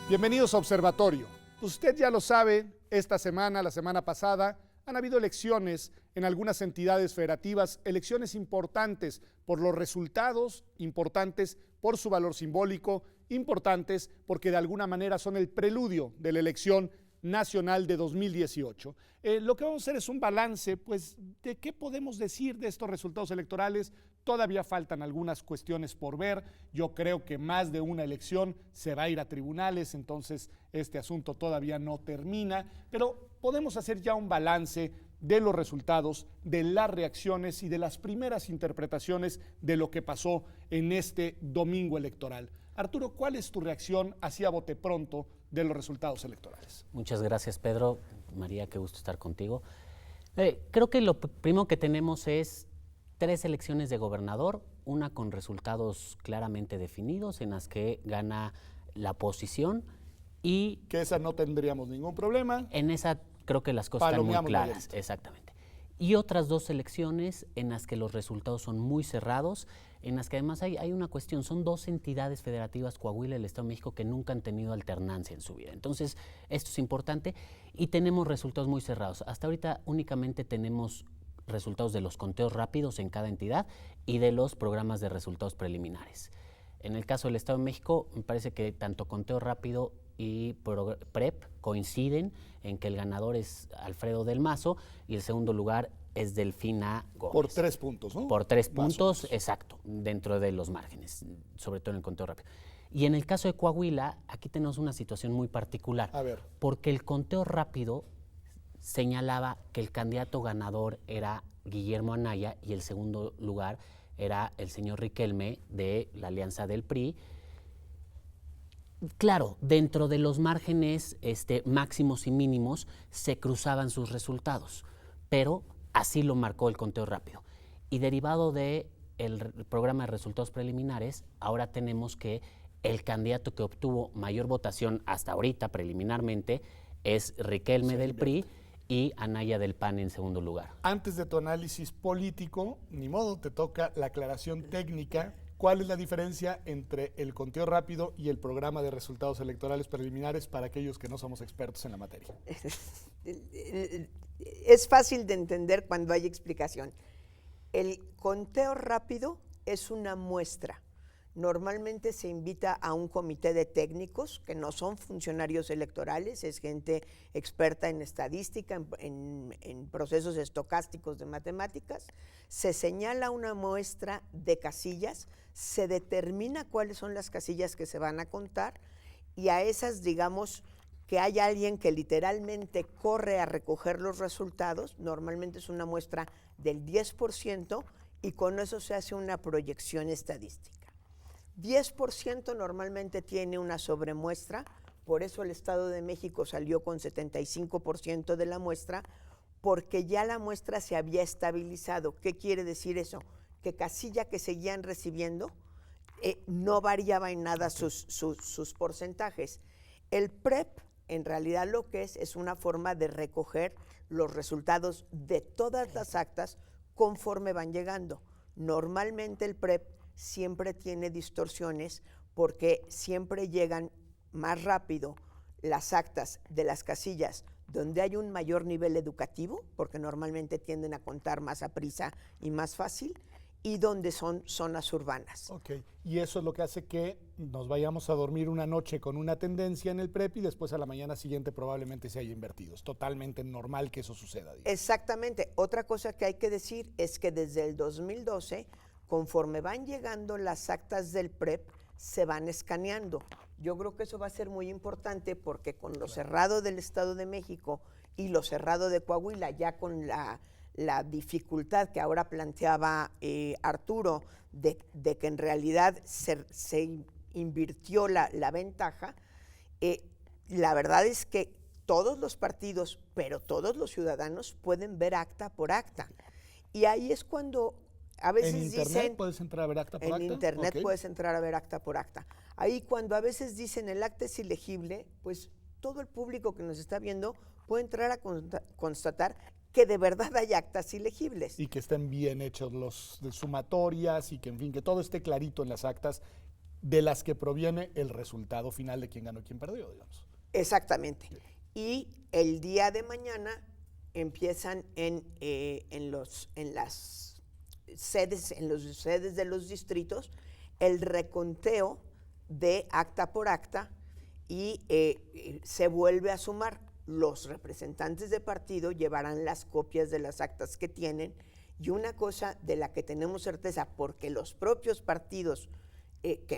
Bienvenidos a Observatorio. Usted ya lo sabe, esta semana, la semana pasada, han habido elecciones en algunas entidades federativas, elecciones importantes por los resultados, importantes por su valor simbólico, importantes porque de alguna manera son el preludio de la elección nacional de 2018. Lo que vamos a hacer es un balance, pues, de qué podemos decir de estos resultados electorales. Todavía faltan algunas cuestiones por ver. Yo creo que más de una elección se va a ir a tribunales, entonces este asunto todavía no termina, pero podemos hacer ya un balance de los resultados, de las reacciones y de las primeras interpretaciones de lo que pasó en este domingo electoral. Arturo, ¿cuál es tu reacción así a bote pronto de los resultados electorales? Muchas gracias, Pedro. María, qué gusto estar contigo. Creo que lo primero que tenemos es 3 elecciones de gobernador, una con resultados claramente definidos en las que gana la oposición y… Que esa no tendríamos ningún problema. En esa creo que las cosas están muy claras, exactamente. Y otras 2 elecciones en las que los resultados son muy cerrados, en las que además hay una cuestión, son 2 entidades federativas, Coahuila y el Estado de México, que nunca han tenido alternancia en su vida. Entonces, esto es importante y tenemos resultados muy cerrados. Hasta ahorita únicamente tenemos resultados de los conteos rápidos en cada entidad y de los programas de resultados preliminares. En el caso del Estado de México, me parece que tanto conteo rápido y PREP coinciden en que el ganador es Alfredo del Mazo y el segundo lugar es Delfina Gómez. Por 3 puntos, ¿no? Por 3 puntos, exacto, dentro de los márgenes, sobre todo en el conteo rápido. Y en el caso de Coahuila, aquí tenemos una situación muy particular. A ver. Porque el conteo rápido señalaba que el candidato ganador era Guillermo Anaya y el segundo lugar era el señor Riquelme de la Alianza del PRI. Claro, dentro de los márgenes máximos y mínimos se cruzaban sus resultados, pero así lo marcó el conteo rápido. Y derivado del programa de resultados preliminares, ahora tenemos que el candidato que obtuvo mayor votación hasta ahorita preliminarmente es Riquelme del PRI y Anaya del PAN en segundo lugar. Antes de tu análisis político, ni modo, te toca la aclaración técnica. ¿Cuál es la diferencia entre el conteo rápido y el programa de resultados electorales preliminares para aquellos que no somos expertos en la materia? Es fácil de entender cuando hay explicación. El conteo rápido es una muestra. Normalmente se invita a un comité de técnicos que no son funcionarios electorales, es gente experta en estadística, en procesos estocásticos de matemáticas. Se señala una muestra de casillas, se determina cuáles son las casillas que se van a contar y a esas, digamos, que hay alguien que literalmente corre a recoger los resultados, normalmente es una muestra del 10% y con eso se hace una proyección estadística. 10% normalmente tiene una sobremuestra, por eso el Estado de México salió con 75% de la muestra, porque ya la muestra se había estabilizado. ¿Qué quiere decir eso? Que casilla que seguían recibiendo no variaba en nada sus porcentajes. El PREP, en realidad lo que es una forma de recoger los resultados de todas las actas conforme van llegando. Normalmente el PREP siempre tiene distorsiones porque siempre llegan más rápido las actas de las casillas donde hay un mayor nivel educativo, porque normalmente tienden a contar más a prisa y más fácil, y donde son zonas urbanas. Ok, y eso es lo que hace que nos vayamos a dormir una noche con una tendencia en el PREP y después a la mañana siguiente probablemente se haya invertido. Es totalmente normal que eso suceda. Digamos. Exactamente. Otra cosa que hay que decir es que desde el 2012, conforme van llegando las actas del PREP, se van escaneando. Yo creo que eso va a ser muy importante porque con lo cerrado del Estado de México y lo cerrado de Coahuila, ya con la dificultad que ahora planteaba Arturo de que en realidad se invirtió la ventaja, la verdad es que todos los partidos, pero todos los ciudadanos pueden ver acta por acta. Y ahí es cuando a veces ¿En internet dicen, puedes entrar a ver acta por acta? En internet Okay. puedes entrar a ver acta por acta. Ahí cuando a veces dicen el acta es ilegible, pues todo el público que nos está viendo puede entrar a constatar que de verdad hay actas ilegibles. Y que estén bien hechos los de sumatorias y que en fin, que todo esté clarito en las actas de las que proviene el resultado final de quién ganó y quién perdió, digamos. Exactamente. Y el día de mañana empiezan en las sedes, de los distritos, el reconteo de acta por acta y se vuelve a sumar. Los representantes de partido llevarán las copias de las actas que tienen, y una cosa de la que tenemos certeza, porque los propios partidos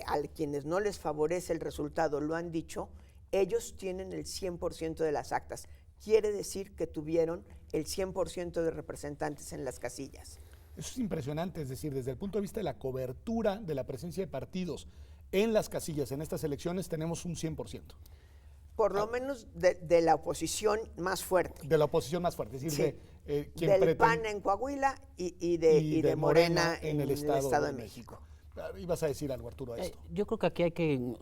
a quienes no les favorece el resultado lo han dicho, ellos tienen el 100% de las actas. Quiere decir que tuvieron el 100% de representantes en las casillas. Eso es impresionante, es decir, desde el punto de vista de la cobertura de la presencia de partidos en las casillas en estas elecciones tenemos un 100%. Por lo menos de la oposición más fuerte. De la oposición más fuerte, es decir, sí. Del PAN en Coahuila y de Morena en el Estado de México. ¿Ibas a decir algo, Arturo, a esto? Yo creo que aquí hay que,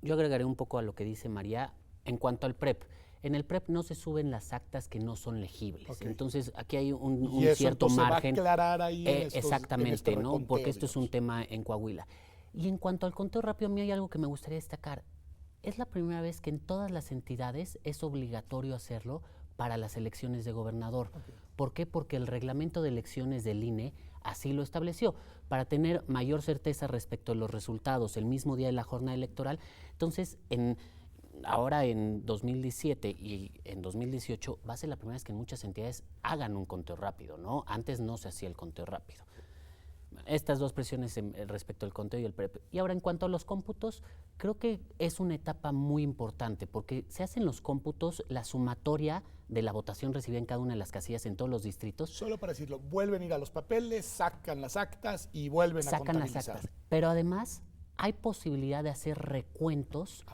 yo agregaré un poco a lo que dice María en cuanto al PREP. En el PREP no se suben las actas que no son legibles. Okay. Entonces, aquí hay un cierto margen. Va a aclarar ahí exactamente, ¿no? Porque esto es un tema en Coahuila. Y en cuanto al conteo rápido, a mí hay algo que me gustaría destacar. Es la primera vez que en todas las entidades es obligatorio hacerlo para las elecciones de gobernador. Okay. ¿Por qué? Porque el reglamento de elecciones del INE así lo estableció, para tener mayor certeza respecto a los resultados el mismo día de la jornada electoral. Entonces, ahora en 2017 y en 2018 va a ser la primera vez que muchas entidades hagan un conteo rápido, ¿no? Antes no se hacía el conteo rápido. Estas dos presiones respecto al conteo y el PREP. Y ahora, en cuanto a los cómputos, creo que es una etapa muy importante porque se hacen los cómputos, la sumatoria de la votación recibida en cada una de las casillas en todos los distritos. Solo para decirlo, vuelven a ir a los papeles, sacan las actas y vuelven a contabilizar. Sacan las actas, pero además hay posibilidad de hacer recuentos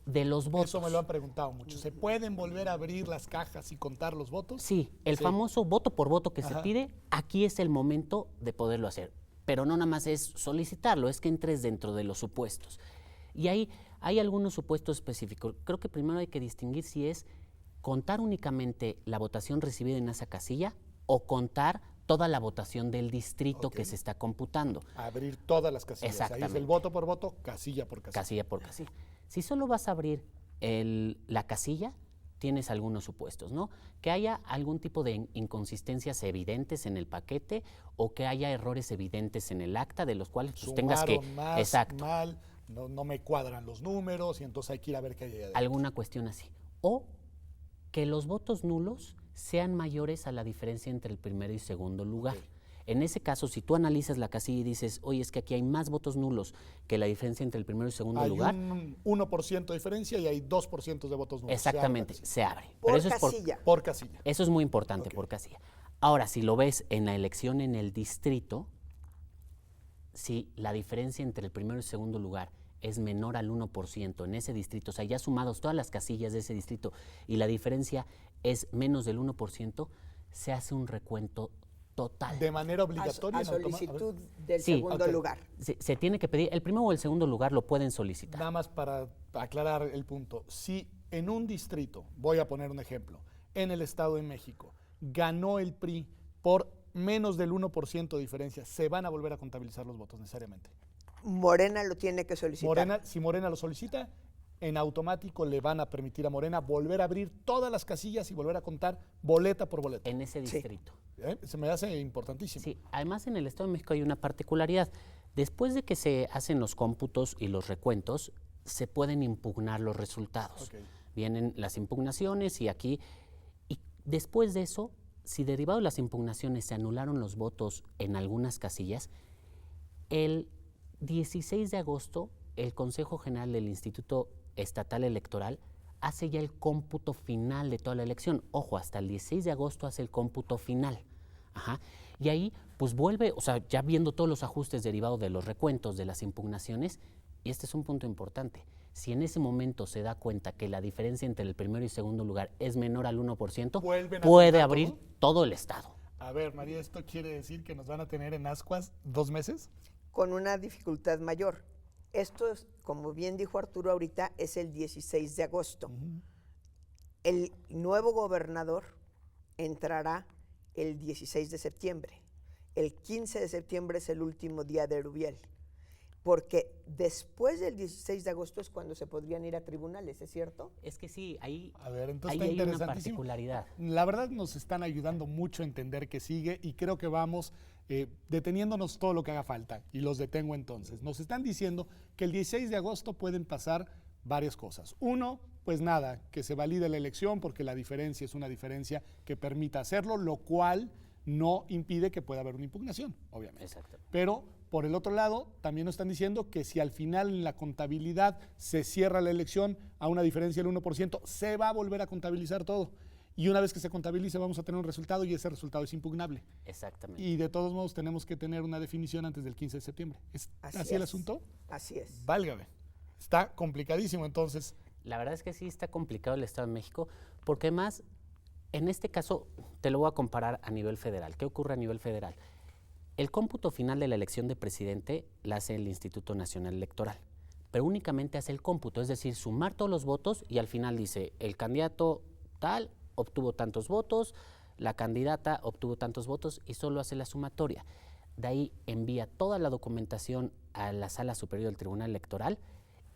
de los votos. Eso me lo han preguntado mucho. ¿Se pueden volver a abrir las cajas y contar los votos? Sí, el famoso voto por voto que se pide, aquí es el momento de poderlo hacer. Pero no nada más es solicitarlo, es que entres dentro de los supuestos. Y ahí hay algunos supuestos específicos. Creo que primero hay que distinguir si es contar únicamente la votación recibida en esa casilla o contar toda la votación del distrito que se está computando. Abrir todas las casillas. Exactamente. Ahí es el voto por voto, casilla por casilla. Casilla por casilla. Si solo vas a abrir la casilla, tienes algunos supuestos, ¿no? Que haya algún tipo de inconsistencias evidentes en el paquete o que haya errores evidentes en el acta de los cuales pues, tengas que... Más, exacto. Mal, no me cuadran los números y entonces hay que ir a ver qué hay adentro. Alguna cuestión así. O que los votos nulos sean mayores a la diferencia entre el primero y segundo lugar. Okay. En ese caso, si tú analizas la casilla y dices, oye, es que aquí hay más votos nulos que la diferencia entre el primero y segundo lugar. Hay un 1% de diferencia y hay 2% de votos nulos. Exactamente, se abre. Por casilla. Por casilla. Eso es muy importante, por casilla. Ahora, si lo ves en la elección en el distrito, si la diferencia entre el primero y segundo lugar es menor al 1% en ese distrito, o sea, ya sumados todas las casillas de ese distrito y la diferencia es menos del 1%, se hace un recuento total. ¿De manera obligatoria? A solicitud del segundo lugar. Se tiene que pedir, el primero o el segundo lugar lo pueden solicitar. Nada más para aclarar el punto. Si en un distrito, voy a poner un ejemplo, en el Estado de México, ganó el PRI por menos del 1% de diferencia, ¿se van a volver a contabilizar los votos necesariamente? Morena lo tiene que solicitar. Si Morena lo solicita, en automático le van a permitir a Morena volver a abrir todas las casillas y volver a contar boleta por boleta. En ese distrito. Se me hace importantísimo. Sí, además en el Estado de México hay una particularidad. Después de que se hacen los cómputos y los recuentos, se pueden impugnar los resultados. Okay. Vienen las impugnaciones y aquí, y después de eso, si derivado de las impugnaciones se anularon los votos en algunas casillas, el 16 de agosto el Consejo General del Instituto Estatal Electoral hace ya el cómputo final de toda la elección. Ojo, hasta el 16 de agosto hace el cómputo final. Ajá. Y ahí, pues vuelve, o sea, ya viendo todos los ajustes derivados de los recuentos, de las impugnaciones, y este es un punto importante. Si en ese momento se da cuenta que la diferencia entre el primero y segundo lugar es menor al 1%, puede abrir todo el Estado. A ver, María, ¿esto quiere decir que nos van a tener en ascuas 2 meses? Con una dificultad mayor. Esto, como bien dijo Arturo ahorita, es el 16 de agosto. El nuevo gobernador entrará el 16 de septiembre. El 15 de septiembre es el último día de Erubiel. porque después del 16 de agosto es cuando se podrían ir a tribunales, ¿es cierto? Es que sí, ahí, a ver, entonces ahí está hay una particularidad. La verdad nos están ayudando mucho a entender que sigue y creo que vamos deteniéndonos todo lo que haga falta y los detengo entonces. Nos están diciendo que el 16 de agosto pueden pasar varias cosas. Uno, pues nada, que se valide la elección porque la diferencia es una diferencia que permita hacerlo, lo cual no impide que pueda haber una impugnación, obviamente. Exacto. Pero por el otro lado, también nos están diciendo que si al final en la contabilidad se cierra la elección a una diferencia del 1%, se va a volver a contabilizar todo. Y una vez que se contabilice vamos a tener un resultado y ese resultado es impugnable. Exactamente. Y de todos modos tenemos que tener una definición antes del 15 de septiembre. ¿Es así el asunto? Así es. Válgame. Está complicadísimo entonces. La verdad es que sí está complicado el Estado de México, porque además, en este caso, te lo voy a comparar a nivel federal. ¿Qué ocurre a nivel federal? El cómputo final de la elección de presidente la hace el Instituto Nacional Electoral, pero únicamente hace el cómputo, es decir, sumar todos los votos y al final dice, el candidato tal obtuvo tantos votos, la candidata obtuvo tantos votos y solo hace la sumatoria. De ahí envía toda la documentación a la Sala Superior del Tribunal Electoral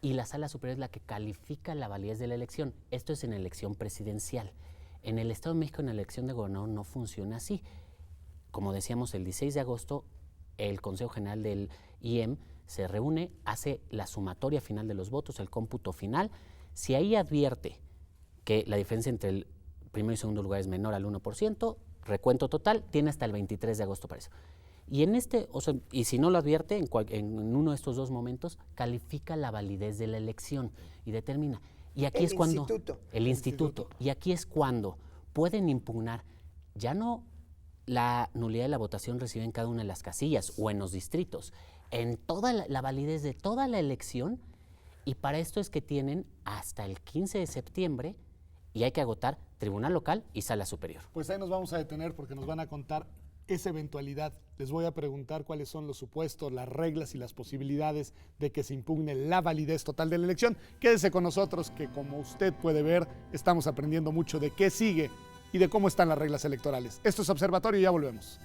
y la Sala Superior es la que califica la validez de la elección. Esto es en elección presidencial. En el Estado de México, en la elección de gobernador, no funciona así. Como decíamos, el 16 de agosto, el Consejo General del IEM se reúne, hace la sumatoria final de los votos, el cómputo final. Si ahí advierte que la diferencia entre el primero y segundo lugar es menor al 1%, recuento total, tiene hasta el 23 de agosto para eso. Y y si no lo advierte, en uno de estos dos momentos, califica la validez de la elección y determina. Y aquí es cuando el instituto. Y aquí es cuando pueden impugnar ya no la nulidad de la votación recibida en cada una de las casillas o en los distritos, en toda la validez de toda la elección, y para esto es que tienen hasta el 15 de septiembre y hay que agotar Tribunal Local y Sala Superior. Pues ahí nos vamos a detener porque nos van a contar esa eventualidad. Les voy a preguntar cuáles son los supuestos, las reglas y las posibilidades de que se impugne la validez total de la elección. Quédese con nosotros que, como usted puede ver, estamos aprendiendo mucho de qué sigue y de cómo están las reglas electorales. Esto es Observatorio y ya volvemos.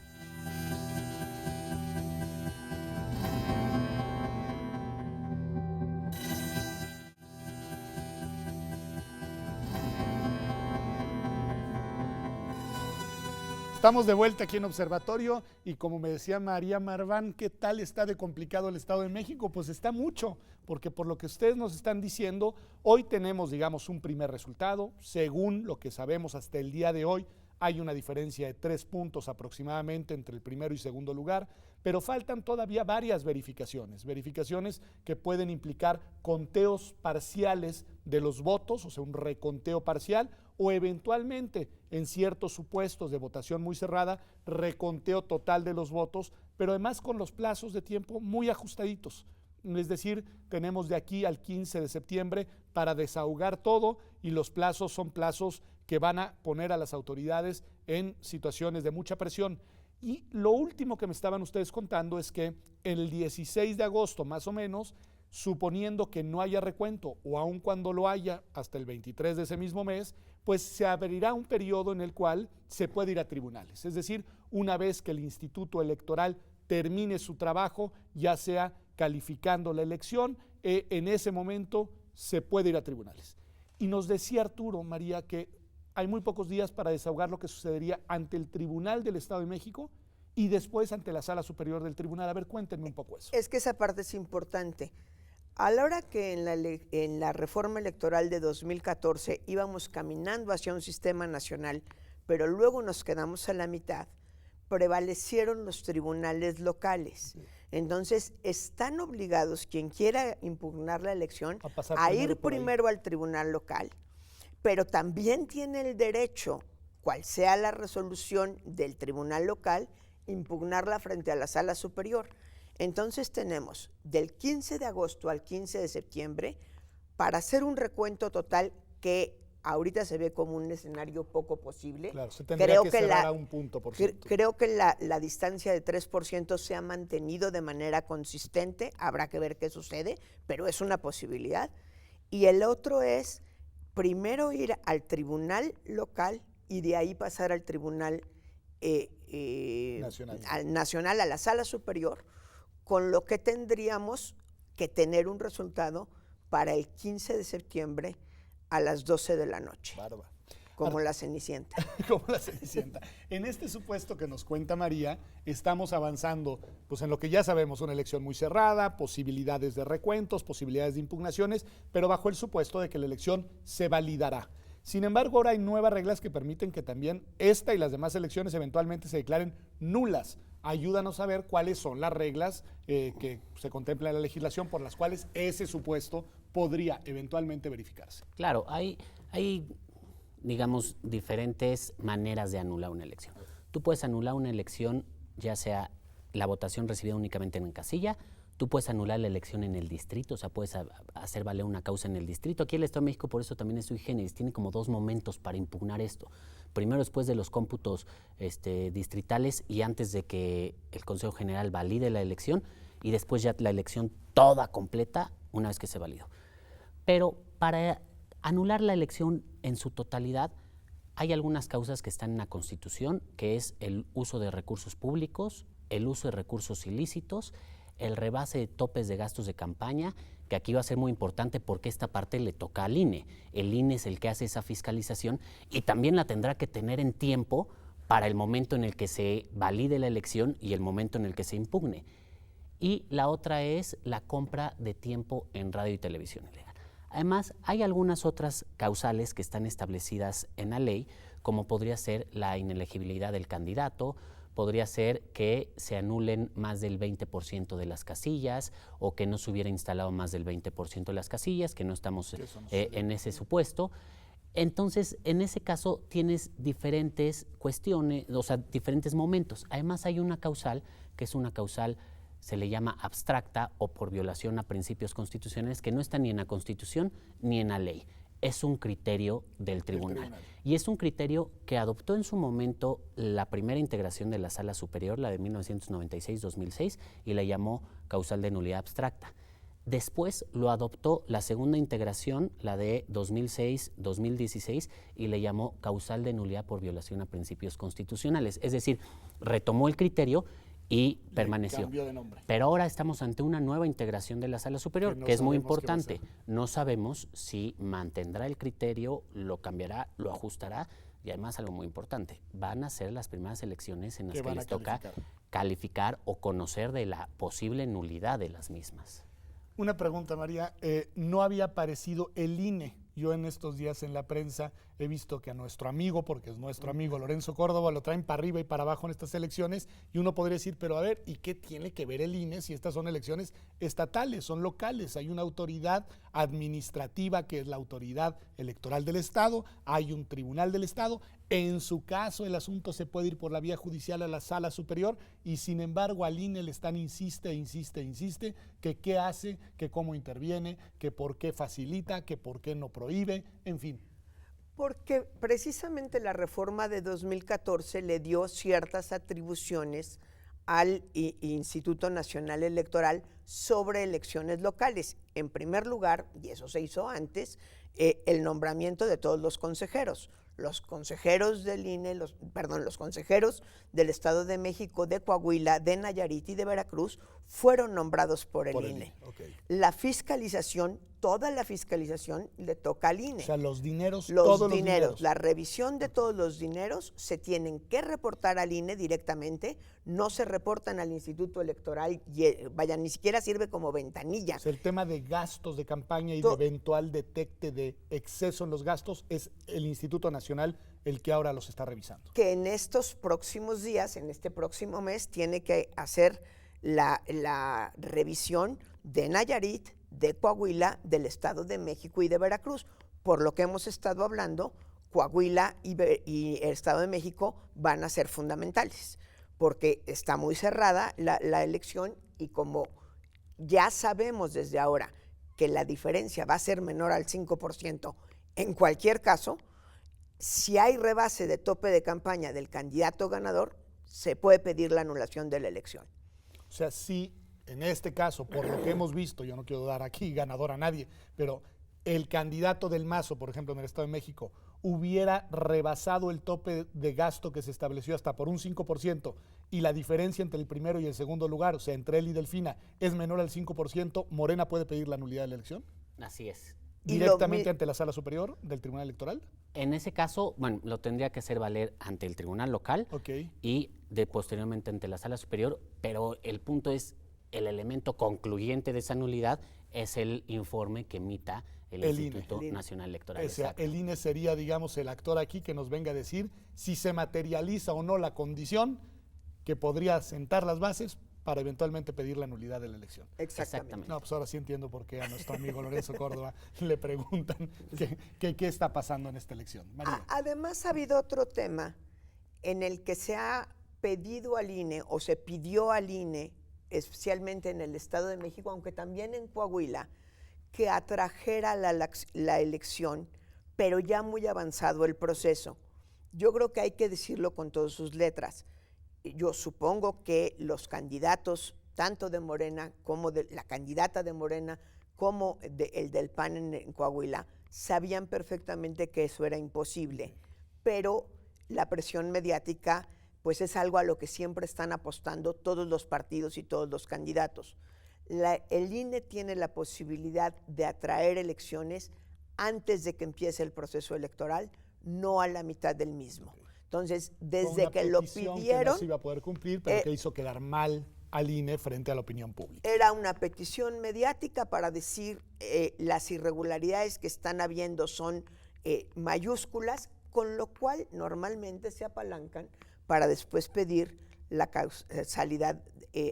Estamos de vuelta aquí en Observatorio y como me decía María Marván, ¿qué tal está de complicado el Estado de México? Pues está mucho, porque por lo que ustedes nos están diciendo, hoy tenemos, digamos, un primer resultado. Según lo que sabemos hasta el día de hoy, hay una diferencia de 3 puntos aproximadamente entre el primero y segundo lugar, pero faltan todavía varias verificaciones que pueden implicar conteos parciales de los votos, o sea, un reconteo parcial, o eventualmente, en ciertos supuestos de votación muy cerrada, reconteo total de los votos, pero además con los plazos de tiempo muy ajustaditos. Es decir, tenemos de aquí al 15 de septiembre para desahogar todo y los plazos son plazos que van a poner a las autoridades en situaciones de mucha presión. Y lo último que me estaban ustedes contando es que el 16 de agosto, más o menos, suponiendo que no haya recuento o aun cuando lo haya hasta el 23 de ese mismo mes, pues se abrirá un periodo en el cual se puede ir a tribunales. Es decir, una vez que el Instituto Electoral termine su trabajo, ya sea calificando la elección, en ese momento se puede ir a tribunales. Y nos decía Arturo, María, que hay muy pocos días para desahogar lo que sucedería ante el Tribunal del Estado de México y después ante la Sala Superior del Tribunal. A ver, cuéntenme un poco eso. Es que esa parte es importante. A la hora que en la reforma electoral de 2014 íbamos caminando hacia un sistema nacional, pero luego nos quedamos a la mitad, prevalecieron los tribunales locales. Entonces, están obligados quien quiera impugnar la elección a ir primero al tribunal local, pero también tiene el derecho, cual sea la resolución del tribunal local, impugnarla frente a la Sala Superior. Entonces tenemos del 15 de agosto al 15 de septiembre para hacer un recuento total que ahorita se ve como un escenario poco posible. Claro, se tendría que cerrar a un punto por ciento. Creo que la distancia de 3% se ha mantenido de manera consistente, habrá que ver qué sucede, pero es una posibilidad. Y el otro es primero ir al tribunal local y de ahí pasar al tribunal nacional, a la Sala Superior, con lo que tendríamos que tener un resultado para el 15 de septiembre a las 12 de la noche. Bárbaro. Como la Cenicienta. Como la Cenicienta. En este supuesto que nos cuenta María, estamos avanzando pues, en lo que ya sabemos, una elección muy cerrada, posibilidades de recuentos, posibilidades de impugnaciones, pero bajo el supuesto de que la elección se validará. Sin embargo, ahora hay nuevas reglas que permiten que también esta y las demás elecciones eventualmente se declaren nulas. Ayúdanos a ver cuáles son las reglas que se contemplan en la legislación por las cuales ese supuesto podría eventualmente verificarse. Claro, hay digamos, diferentes maneras de anular una elección. Tú puedes anular una elección, ya sea la votación recibida únicamente en casilla, tú puedes anular la elección en el distrito, o sea, puedes hacer valer una causa en el distrito. Aquí el Estado de México, por eso también es sui generis, tiene como 2 momentos para impugnar esto. Primero, después de los cómputos distritales y antes de que el Consejo General valide la elección, y después ya la elección toda completa una vez que se validó. Pero para anular la elección en su totalidad, hay algunas causas que están en la Constitución, que es el uso de recursos públicos, el uso de recursos ilícitos, el rebase de topes de gastos de campaña, que aquí va a ser muy importante porque esta parte le toca al INE. El INE es el que hace esa fiscalización y también la tendrá que tener en tiempo para el momento en el que se valide la elección y el momento en el que se impugne. Y la otra es la compra de tiempo en radio y televisión ilegal. Además, hay algunas otras causales que están establecidas en la ley, como podría ser la inelegibilidad del candidato, podría ser que se anulen más del 20% de las casillas o que no se hubiera instalado más del 20% de las casillas, que no estamos en ese supuesto. Entonces, en ese caso tienes diferentes cuestiones, o sea, diferentes momentos. Además, hay una causal que es una causal se le llama abstracta o por violación a principios constitucionales que no está ni en la Constitución ni en la ley. Es un criterio del tribunal. Y es un criterio que adoptó en su momento la primera integración de la Sala Superior, la de 1996-2006, y la llamó causal de nulidad abstracta. Después lo adoptó la segunda integración, la de 2006-2016, y le llamó causal de nulidad por violación a principios constitucionales. Es decir, retomó el criterio y permaneció. Cambio de nombre. Pero ahora estamos ante una nueva integración de la Sala Superior, que es muy importante. No sabemos si mantendrá el criterio, lo cambiará, lo ajustará, y además algo muy importante, van a ser las primeras elecciones en las que les toca calificar o conocer de la posible nulidad de las mismas. Una pregunta, María. No había aparecido el INE. Yo en estos días en la prensa he visto que a nuestro amigo, porque es nuestro amigo Lorenzo Córdoba, lo traen para arriba y para abajo en estas elecciones, y uno podría decir, pero a ver, ¿y qué tiene que ver el INE si estas son elecciones estatales, son locales? Hay una autoridad administrativa que es la autoridad electoral del Estado, hay un tribunal del Estado. En su caso, el asunto se puede ir por la vía judicial a la Sala Superior y sin embargo al INE le están insiste que qué hace, que cómo interviene, que por qué facilita, que por qué no prohíbe, en fin. Porque precisamente la reforma de 2014 le dio ciertas atribuciones al Instituto Nacional Electoral sobre elecciones locales. En primer lugar, y eso se hizo antes, el nombramiento de todos los consejeros. Los consejeros del INE, los consejeros del Estado de México, de Coahuila, de Nayarit y de Veracruz fueron nombrados por el INE. Okay. La fiscalización, toda la fiscalización le toca al INE. O sea, los dineros, todos los dineros. La revisión de todos los dineros se tienen que reportar al INE directamente, no se reportan al Instituto Electoral, ni siquiera sirve como ventanilla. O sea, el tema de gastos de campaña y de eventual detecte de exceso en los gastos es el Instituto Nacional el que ahora los está revisando. Que en estos próximos días, en este próximo mes, tiene que hacer la revisión de Nayarit, de Coahuila, del Estado de México y de Veracruz. Por lo que hemos estado hablando, Coahuila y el Estado de México van a ser fundamentales, porque está muy cerrada la elección y como ya sabemos desde ahora que la diferencia va a ser menor al 5%, en cualquier caso, si hay rebase de tope de campaña del candidato ganador, se puede pedir la anulación de la elección. O sea, sí, en este caso, por lo que hemos visto, yo no quiero dar aquí ganador a nadie, pero el candidato del Mazo, por ejemplo, en el Estado de México, hubiera rebasado el tope de gasto que se estableció hasta por un 5% y la diferencia entre el primero y el segundo lugar, o sea, entre él y Delfina, es menor al 5%, ¿Morena puede pedir la nulidad de la elección? Así es. ¿Directamente ante la Sala Superior del Tribunal Electoral? En ese caso, bueno, lo tendría que hacer valer ante el Tribunal Local y posteriormente ante la Sala Superior, pero el punto es, el elemento concluyente de esa nulidad es el informe que emita el Instituto Nacional Electoral. O sea, el INE sería, digamos, el actor aquí que nos venga a decir si se materializa o no la condición que podría sentar las bases para eventualmente pedir la nulidad de la elección. Exactamente. No, pues ahora sí entiendo por qué a nuestro amigo Lorenzo Córdoba le preguntan qué está pasando en esta elección. María. Además, ha habido otro tema en el que se ha pedido al INE o se pidió al INE, especialmente en el Estado de México, aunque también en Coahuila, que atrajera la elección, pero ya muy avanzado el proceso. Yo creo que hay que decirlo con todas sus letras. Yo supongo que los candidatos, tanto de Morena como de la candidata de Morena, como el del PAN en Coahuila, sabían perfectamente que eso era imposible, pero la presión mediática pues es algo a lo que siempre están apostando todos los partidos y todos los candidatos. El INE tiene la posibilidad de atraer elecciones antes de que empiece el proceso electoral, no a la mitad del mismo. Entonces, desde que lo pidieron… Que no se iba a poder cumplir, pero que hizo quedar mal al INE frente a la opinión pública. Era una petición mediática para decir las irregularidades que están habiendo son mayúsculas, con lo cual normalmente se apalancan para después pedir la causalidad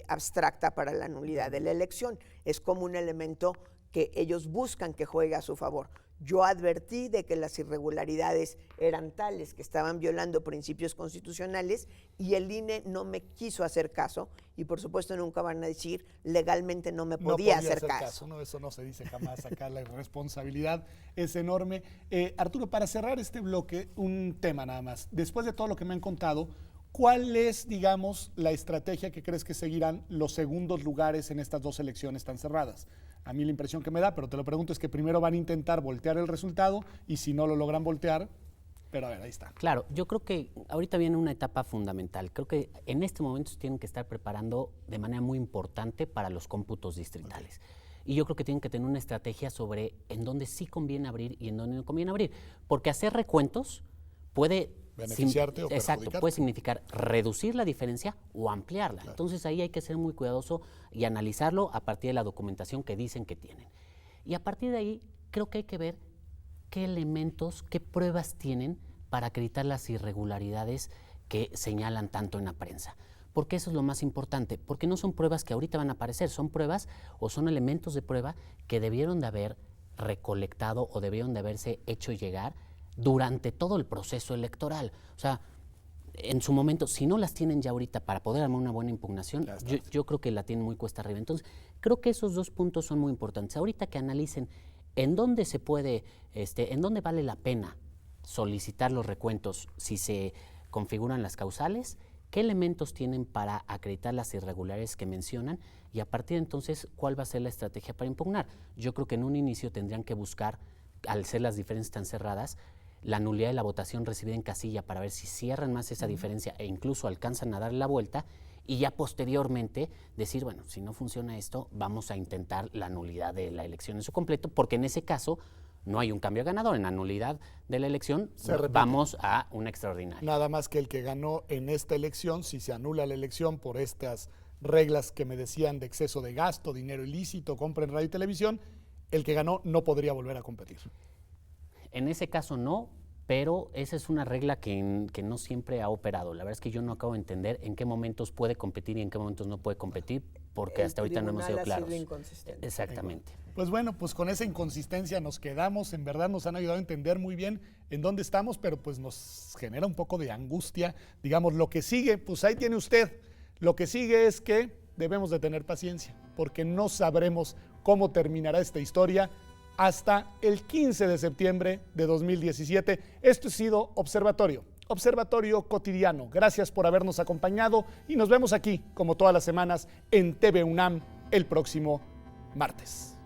abstracta para la nulidad de la elección. Es como un elemento que ellos buscan que juegue a su favor. Yo advertí de que las irregularidades eran tales que estaban violando principios constitucionales y el INE no me quiso hacer caso y por supuesto nunca van a decir legalmente no me podía hacer caso. No, eso no se dice jamás, acá la responsabilidad es enorme. Arturo, para cerrar este bloque, un tema nada más. Después de todo lo que me han contado, ¿cuál es, digamos, la estrategia que crees que seguirán los segundos lugares en estas dos elecciones tan cerradas? A mí la impresión que me da, pero te lo pregunto, es que primero van a intentar voltear el resultado y si no lo logran voltear, pero a ver, ahí está. Claro, yo creo que ahorita viene una etapa fundamental. Creo que en este momento se tienen que estar preparando de manera muy importante para los cómputos distritales. Y yo creo que tienen que tener una estrategia sobre en dónde sí conviene abrir y en dónde no conviene abrir. Porque hacer recuentos puede… beneficiarte o perjudicarte. Exacto, puede significar reducir la diferencia o ampliarla. Claro. Entonces ahí hay que ser muy cuidadoso y analizarlo a partir de la documentación que dicen que tienen. Y a partir de ahí creo que hay que ver qué elementos, qué pruebas tienen para acreditar las irregularidades que señalan tanto en la prensa. Porque eso es lo más importante, porque no son pruebas que ahorita van a aparecer, son pruebas o son elementos de prueba que debieron de haber recolectado o debieron de haberse hecho llegar durante todo el proceso electoral. O sea, en su momento, si no las tienen ya ahorita para poder armar una buena impugnación, yo creo que la tienen muy cuesta arriba. Entonces, creo que esos dos puntos son muy importantes. Ahorita que analicen en dónde se puede, en dónde vale la pena solicitar los recuentos si se configuran las causales, qué elementos tienen para acreditar las irregularidades que mencionan y a partir de entonces, cuál va a ser la estrategia para impugnar. Yo creo que en un inicio tendrían que buscar, al ser las diferencias tan cerradas, la nulidad de la votación recibida en casilla para ver si cierran más esa diferencia e incluso alcanzan a darle la vuelta y ya posteriormente decir, bueno, si no funciona esto, vamos a intentar la nulidad de la elección en su completo, porque en ese caso no hay un cambio ganador. En la nulidad de la elección vamos a una extraordinaria. Nada más que el que ganó en esta elección, si se anula la elección por estas reglas que me decían de exceso de gasto, dinero ilícito, compra en radio y televisión, el que ganó no podría volver a competir. En ese caso no, pero esa es una regla que no siempre ha operado. La verdad es que yo no acabo de entender en qué momentos puede competir y en qué momentos no puede competir, porque hasta ahorita no hemos sido claros. Exactamente. Pues bueno, pues con esa inconsistencia nos quedamos. En verdad nos han ayudado a entender muy bien en dónde estamos, pero pues nos genera un poco de angustia. Digamos, lo que sigue, pues ahí tiene usted. Lo que sigue es que debemos de tener paciencia, porque no sabremos cómo terminará esta historia hasta el 15 de septiembre de 2017. Esto ha sido Observatorio Cotidiano. Gracias por habernos acompañado y nos vemos aquí, como todas las semanas, en TV UNAM el próximo martes.